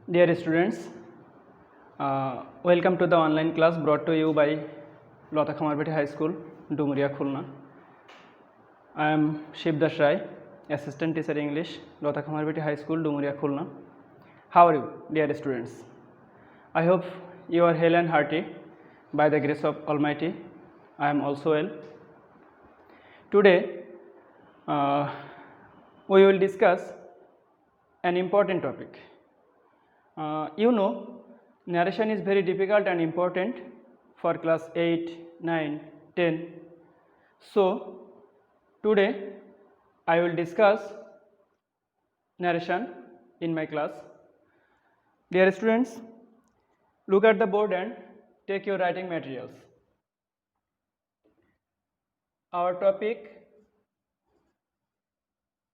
Dear students, welcome to the online class brought to you by Lota Khamarbeti High School, Dumuria, Khulna. I am Shivdas Rai, Assistant Teacher English, Lota Khamarbeti High School, Dumuria, Khulna. How are you, dear students? I hope you are hale and hearty by the grace of Almighty. I am also well. Today, we will discuss an important topic. Narration is very difficult and important for class 8, 9, 10. So, today I will discuss narration in my class. Dear students, look at the board and take your writing materials. Our topic,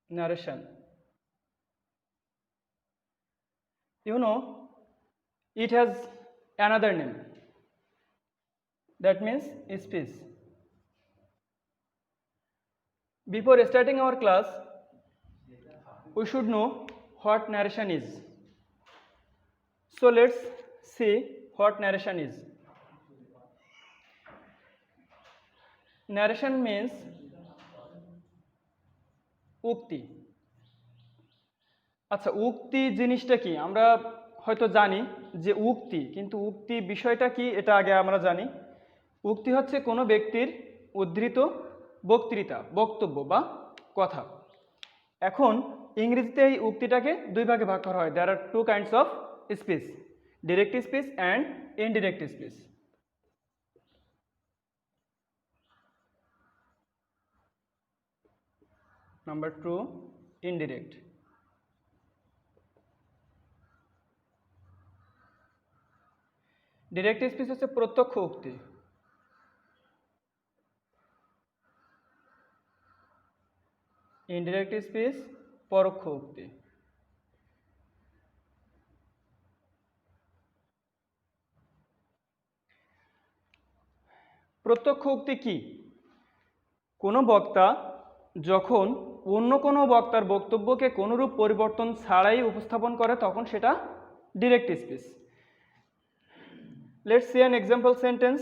narration. It has another name. That means speech. Before starting our class, we should know what narration is. So let's see what narration is. Narration means উক্তি। আচ্ছা, উক্তি জিনিসটা কি আমরা হয়তো জানি যে উক্তি, কিন্তু উক্তি বিষয়টা কি এটা আগে আমরা জানি। উক্তি হচ্ছে কোনো ব্যক্তির উদ্ধৃত বক্তৃতা, বক্তব্য বা কথা। এখন ইংরেজিতে এই উক্তিটাকে দুই ভাগে ভাগ করা হয়। There are two kinds of speech, direct speech and indirect speech. Number 2, indirect. Direct speech হচ্ছে প্রত্যক্ষ উক্তি। ইনডিরেক্ট স্পিচ পরোক্ষ উক্তি। প্রত্যক্ষ উক্তি কি? কোনো বক্তা যখন অন্য কোনো বক্তার বক্তব্যকে কোনোরূপ পরিবর্তন ছাড়াই উপস্থাপন করে তখন সেটা direct speech. Let's see an example sentence.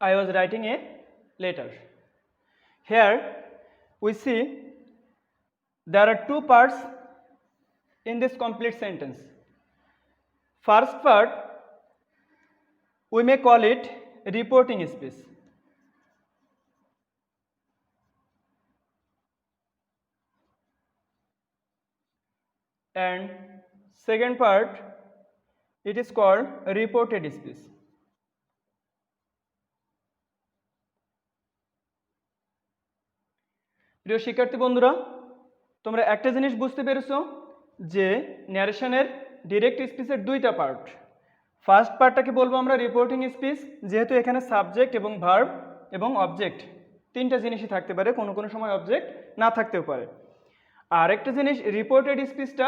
I was writing a letter. Here we see there are two parts in this complete sentence. First part, we may call it reporting speech. And second part, it is called reported speech. প্রিয় শিক্ষার্থী বন্ধুরা, তোমরা একটা জিনিস বুঝতে পেরেছো যে ন্যারেশনের direct স্পিচের দুইটা পার্ট। ফার্স্ট পার্টটাকে বলবো আমরা রিপোর্টিং স্পিচ, যেহেতু এখানে সাবজেক্ট এবং ভার্ব এবং অবজেক্ট তিনটা জিনিসই থাকতে পারে, কোনো কোনো সময় অবজেক্ট না থাকতেও পারে। আর একটা জিনিস রিপোর্টেড স্পিচটা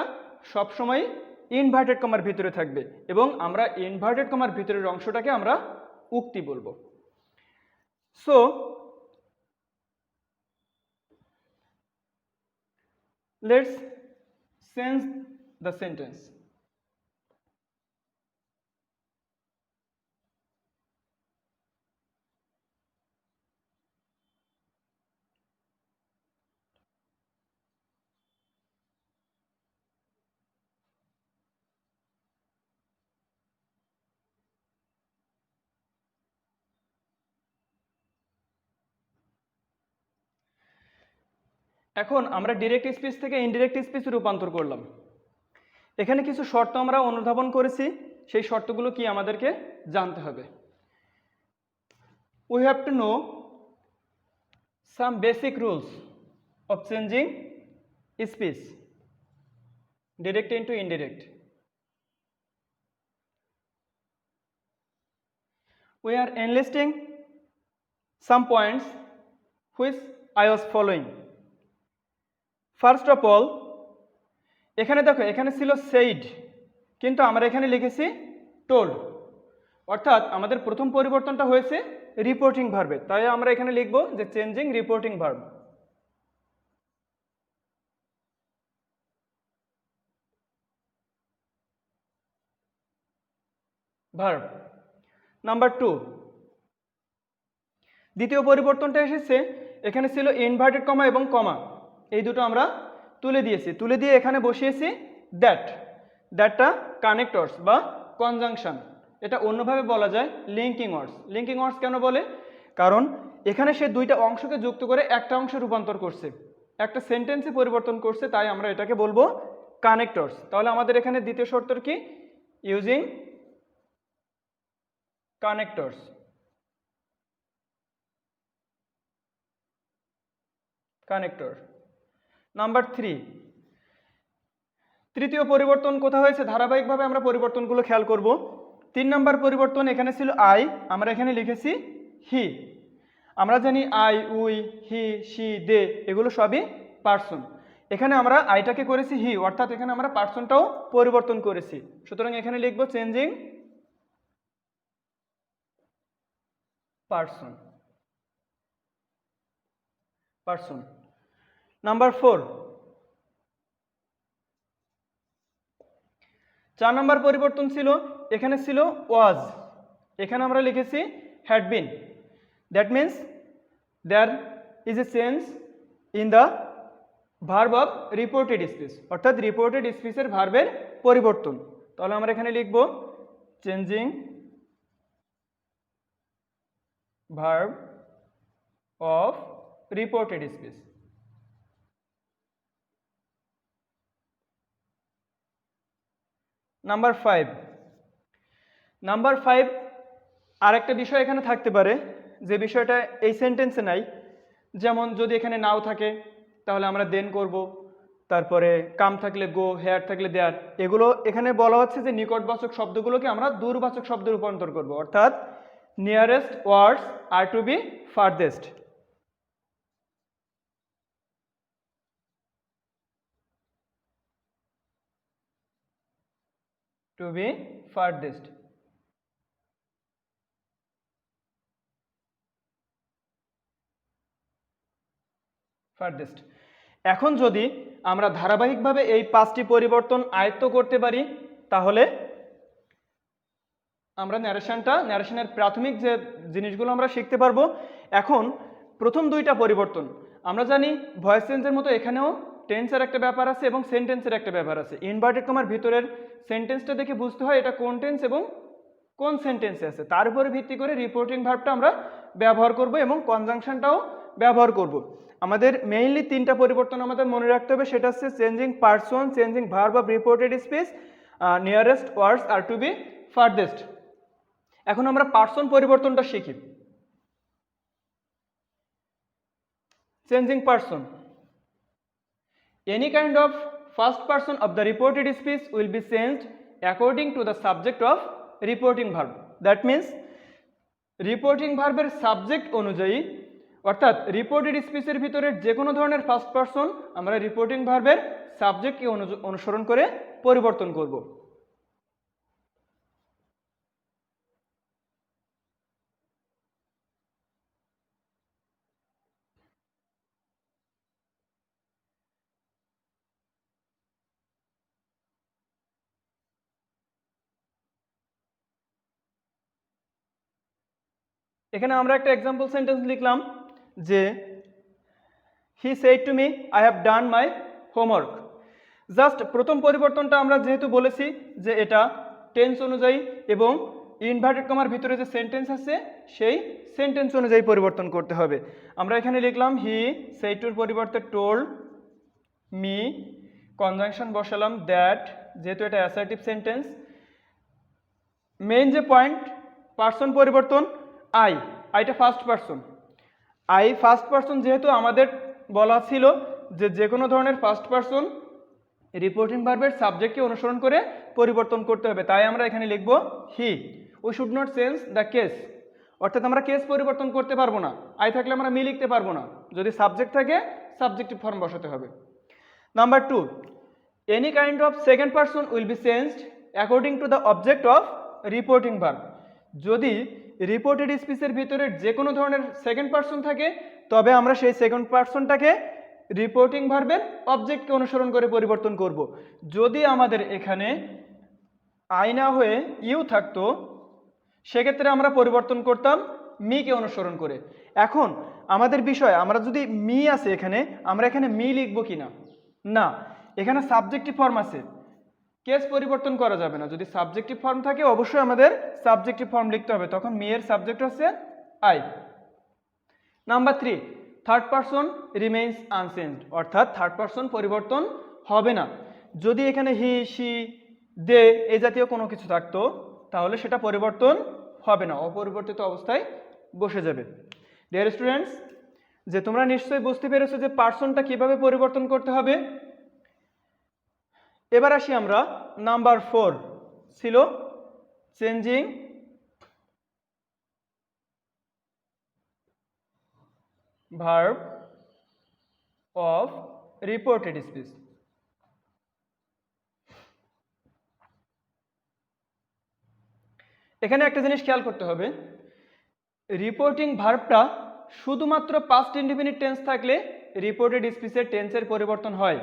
সবসময় ইনভার্টেড কমার ভিতরে থাকবে এবং আমরা ইনভার্টেড কমার ভিতরের অংশটাকে আমরা উক্তি বলবো। So let's change the sentence. এখন আমরা ডিরেক্ট স্পিচ থেকে ইনডিরেক্ট স্পিচে রূপান্তর করলাম। এখানে কিছু শর্ত আমরা অনুধাবন করেছি, সেই শর্তগুলো কি আমাদেরকে জানতে হবে। We have to know some basic rules of changing speech direct into indirect. We are enlisting some points which I was following. First of all এখানে দেখো, এখানে ছিল সেইড, কিন্তু আমরা এখানে লিখেছি টোল্ড, অর্থাৎ আমাদের প্রথম পরিবর্তনটা হয়েছে রিপোর্টিং ভার্বে, তাই আমরা এখানে লিখব যে changing reporting verb. Verb number 2, দ্বিতীয় পরিবর্তনটা এসেছে, এখানে ছিল ইনভার্টেড কমা এবং কমা, এই দুটো আমরা তুলে দিয়েছি, তুলে দিয়ে এখানে বসিয়েছি দ্যাট। দ্যাটটা কানেক্টরস বা কনজাংশন, এটা অন্যভাবে বলা যায় লিঙ্কিং ওয়ার্ডস। লিঙ্কিং ওয়ার্ডস কেন বলে? কারণ এখানে সে দুইটা অংশকে যুক্ত করে একটা অংশে রূপান্তর করছে, একটা সেন্টেন্সে পরিবর্তন করছে, তাই আমরা এটাকে বলবো কানেক্টরস। তাহলে আমাদের এখানে দ্বিতীয় শর্ত কি? Using connectors. কানেক্টর নাম্বার 3, তৃতীয় পরিবর্তন কোথা হয়েছে? ধারাবাহিকভাবে আমরা পরিবর্তনগুলো খেয়াল করব। 3 নম্বর পরিবর্তন, এখানে ছিল আই, আমরা এখানে লিখেছি হি। আমরা জানি আই, উই, হি, শি, দে এগুলো সবই পার্সন। এখানে আমরা আইটাকে করেছি হি, অর্থাৎ এখানে আমরা পার্সনটাও পরিবর্তন করেছি, সুতরাং এখানে লিখব চেঞ্জিং পার্সন। পার্সন নাম্বার 4, 4 নম্বর পরিবর্তন ছিল, এখানে ছিল ওয়াজ, এখানে আমরা লিখেছি had been. That means there is a change in the verb of reported speech, অর্থাৎ রিপোর্টেড স্পিচের ভার্বের পরিবর্তন। তাহলে আমরা এখানে লিখব changing verb of reported speech. Number 5, number 5 আরেকটা বিষয় এখানে থাকতে পারে, যে বিষয়টা এই সেন্টেন্সে নাই। যেমন যদি এখানে নাও থাকে তাহলে আমরা দেন করব, তারপরে কাম থাকলে গো, হেয়ার থাকলে দেয়ার। এগুলো এখানে বলা হচ্ছে যে নিকটবাচক শব্দগুলোকে আমরা দূরবাচক শব্দে রূপান্তর করব, অর্থাৎ nearest words are to be farthest. To be farthest. Farthest. এখন যদি আমরা ধারাবাহিকভাবে এই 5টি পরিবর্তন আয়ত্ত করতে পারি, তাহলে আমরা ন্যারেশনের প্রাথমিক যে জিনিসগুলো আমরা শিখতে পারবো। এখন প্রথম 2টা পরিবর্তন আমরা জানি, ভয়েস চেঞ্জের মতো এখানেও টেন্সের একটা ব্যাপার আছে এবং সেন্টেন্সের একটা ব্যাপার আছে। ইনভার্টেড কমার ভিতরের সেন্টেন্সটা দেখে বুঝতে হয় এটা কোন টেন্স এবং কোন সেন্টেন্সে আছে, তার উপরে ভিত্তি করে রিপোর্টিং ভার্বটা আমরা ব্যবহার করব এবং কনজাংশনটাও ব্যবহার করব। আমাদের মেইনলি 3টা পরিবর্তন আমাদের মনে রাখতে হবে, সেটা হচ্ছে changing person, changing verb of reported speech, nearest words are to be farthest. এখন আমরা পার্সন পরিবর্তনটা শিখি। Changing person, any kind of first person of the reported speech will be changed according to the subject of reporting verb. That means reporting ভার্বের subject অনুযায়ী, অর্থাৎ reported স্পিচের ভিতরে যে কোনো ধরনের ফার্স্ট পার্সন আমরা রিপোর্টিং ভার্বের সাবজেক্টকে অনুসরণ করে পরিবর্তন করব। এখানে আমরা একটা এক্সাম্পল সেন্টেন্স লিখলাম যে হি said to me I have done my homework. Just প্রথম পরিবর্তনটা আমরা যেহেতু বলেছি যে এটা টেন্স অনুযায়ী এবং ইনভার্টেড কমার ভিতরে যে সেন্টেন্স আছে সেই সেন্টেন্স অনুযায়ী পরিবর্তন করতে হবে। আমরা এখানে লিখলাম হি সেড টুর পরিবর্তে টোল্ড মি, কনজাংশন বসালাম দ্যাট, যেহেতু এটা অ্যাসার্টিভ সেন্টেন্স। মেইন যে পয়েন্ট, পার্সন পরিবর্তন, আইটা first person. I first person যেহেতু আমাদের বলা ছিল যে কোনো ধরনের ফার্স্ট পার্সন রিপোর্টিং ভার্বের সাবজেক্টকে অনুসরণ করে পরিবর্তন করতে হবে, তাই আমরা এখানে লিখব he. We should not change the case, অর্থাৎ আমরা কেস পরিবর্তন করতে পারবো না, আই থাকলে আমরা মি লিখতে পারবো না, যদি সাবজেক্ট থাকে সাবজেক্টিভ ফর্ম বসাতে হবে। Number 2, any kind of second person will be changed according to the object of reporting verb. যদি রিপোর্টেড স্পিচের ভিতরে যে কোনো ধরনের সেকেন্ড পারসন থাকে তবে আমরা সেই সেকেন্ড পারসনটাকে রিপোর্টিং ভার্বের অবজেক্টকে অনুসরণ করে পরিবর্তন করব। যদি আমাদের এখানে আই না হয়ে ইউ থাকতো সেক্ষেত্রে আমরা পরিবর্তন করতাম মিকে অনুসরণ করে। এখন আমাদের বিষয়, আমরা যদি মি আছে এখানে, আমরা এখানে মি লিখবো কিনা, না, এখানে সাবজেক্টিভ ফর্ম আছে, কেস পরিবর্তন করা যাবে না। যদি সাবজেক্টিভ ফর্ম থাকে অবশ্যই আমাদের সাবজেক্টিভ ফর্ম লিখতে হবে, তখন মি এর সাবজেক্ট হচ্ছে I. Number 3, third person remains unchanged, অর্থাৎ থার্ড পারসন পরিবর্তন হবে না। যদি এখানে হি, শি, দে এই জাতীয় কোনো কিছু থাকতো তাহলে সেটা পরিবর্তন হবে না, অপরিবর্তিত অবস্থায় বসে যাবে। ডিয়ার স্টুডেন্টস, যে তোমরা নিশ্চয়ই বুঝতে পেরেছো যে পারসনটা কিভাবে পরিবর্তন করতে হবে। এবার আসি আমরা নাম্বার 4, ছিল changing verb of reported speech. এখানে একটা জিনিস খেয়াল করতে হবে, রিপোর্টিং ভার্বটা শুধুমাত্র পাস্ট ইনডিফিনিট টেন্স থাকলে রিপোর্টেড স্পিচের টেন্সের পরিবর্তন হয়,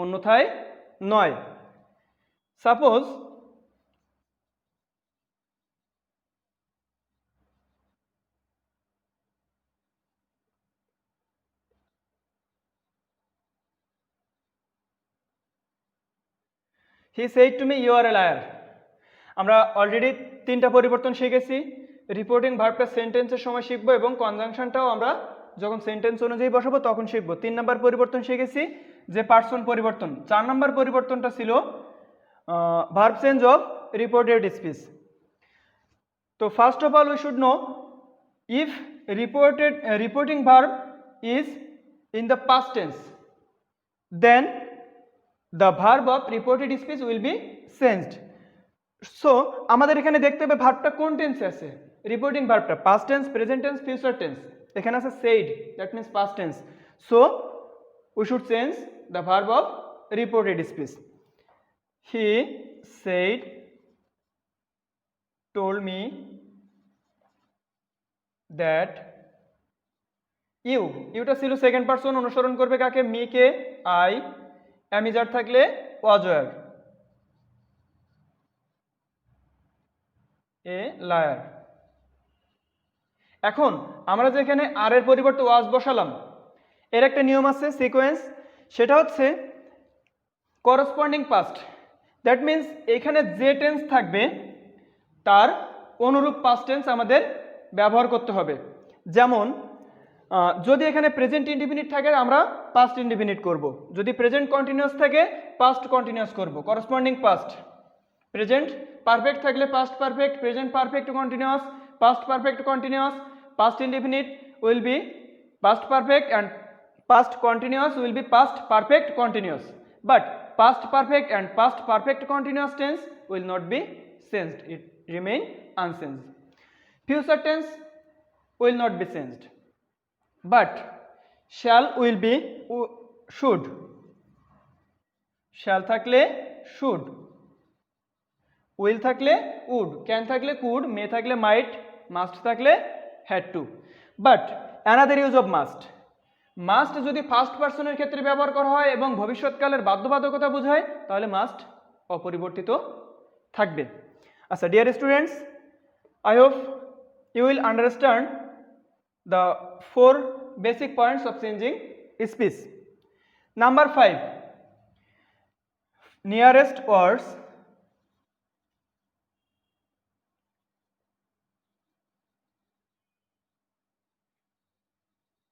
অন্যথায় নয়। Suppose he said to me you are a liar. আমরা অলরেডি 3টা পরিবর্তন শিখেছি, রিপোর্টিং ভার্বটা সেন্টেন্সের সময় শিখবো এবং কনজাংশনটাও আমরা যখন সেন্টেন্স অনুযায়ী বসাবো তখন শিখবো। 3 নম্বর পরিবর্তন শিখেছি যে পার্সন পরিবর্তন। 4 নম্বর পরিবর্তনটা ছিল verb change of reported speech. তো first of all we should know if reporting verb is in the past tense, then the verb of reported speech will be changed. So আমাদের এখানে দেখতে হবে ভার্বটা কোন টেন্সে আছে। রিপোর্টিং ভার্বটা past tense, present tense, future tense. এখানে আছে said, that means past tense. So we should change the verb of reported speech. He said, told me that you, ইউটা ছিল সেকেন্ড পারসন, অনুসরণ করবে কাকে, মি কে, আই, অ্যামিজার থাকলে ওয়াজ wire, a liar. এখন আমরা যেখানে আর এর পরিবর্তে ওয়াজ বসালাম, এর একটা নিয়ম আছে, সিকোয়েন্স, সেটা হচ্ছে করসপন্ডিং পাস্ট। দ্যাট মিন্স এখানে যে টেন্স থাকবে তার অনুরূপ পাস্ট টেন্স আমাদের ব্যবহার করতে হবে। যেমন যদি এখানে প্রেজেন্ট ইনডিফিনিট থাকে আমরা পাস্ট ইনডিফিনিট করব, যদি প্রেজেন্ট কন্টিনিউয়াস থাকে পাস্ট কন্টিনিউয়াস করব, করসপন্ডিং পাস্ট। প্রেজেন্ট পারফেক্ট থাকলে past perfect, present perfect continuous, past perfect continuous, past indefinite will be past perfect and past continuous will be past perfect continuous, but past perfect and past perfect continuous tense will not be changed, it remain unchanged. Future tense will not be changed, but shall will be should, shall থাকলে should, will থাকলে would, can থাকলে could, may থাকলে might, must থাকলে had to. But another use of must, must যদি first পারসনের ক্ষেত্রে ব্যবহার করা হয় এবং ভবিষ্যৎকালের বাধ্যবাধকতা বোঝায় তাহলে মাস্ট অপরিবর্তিত থাকবে। আচ্ছা dear students, I hope you will understand the 4 basic points of changing speech. Number 5, nearest words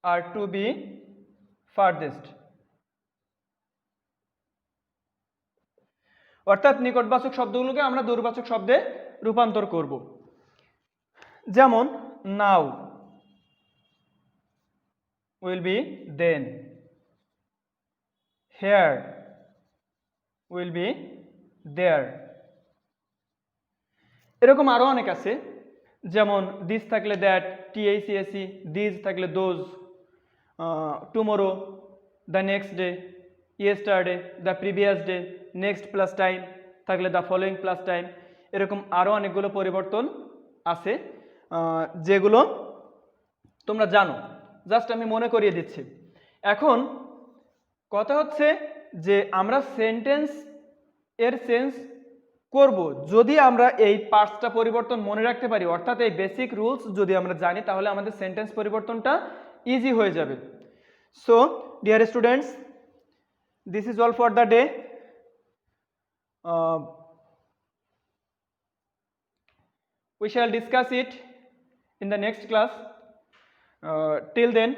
are to be farthest, অর্থাৎ নিকটবাচক শব্দগুলোকে আমরা দূরবাচক শব্দে রূপান্তর করব। যেমন নাও will be then, here will be there, এরকম আরো অনেক আছে। যেমন দিস থাকলে দ্যাট, THESE, দিস থাকলে those, tomorrow, the next day, yesterday, the previous day, next plus time থাকলে দ্য ফলোয়িং প্লাস টাইম। এরকম আরও অনেকগুলো পরিবর্তন আছে যেগুলো তোমরা জানো, জাস্ট আমি মনে করিয়ে দিচ্ছি। এখন কথা হচ্ছে যে আমরা সেন্টেন্স এর সেন্স করব যদি আমরা এই পার্টসটা পরিবর্তন মনে রাখতে পারি, অর্থাৎ এই বেসিক রুলস যদি আমরা জানি, তাহলে আমাদের সেন্টেন্স পরিবর্তনটা ইজি হয়ে যাবে। So dear students, this is all for the day. We shall discuss it in the next class. Till then,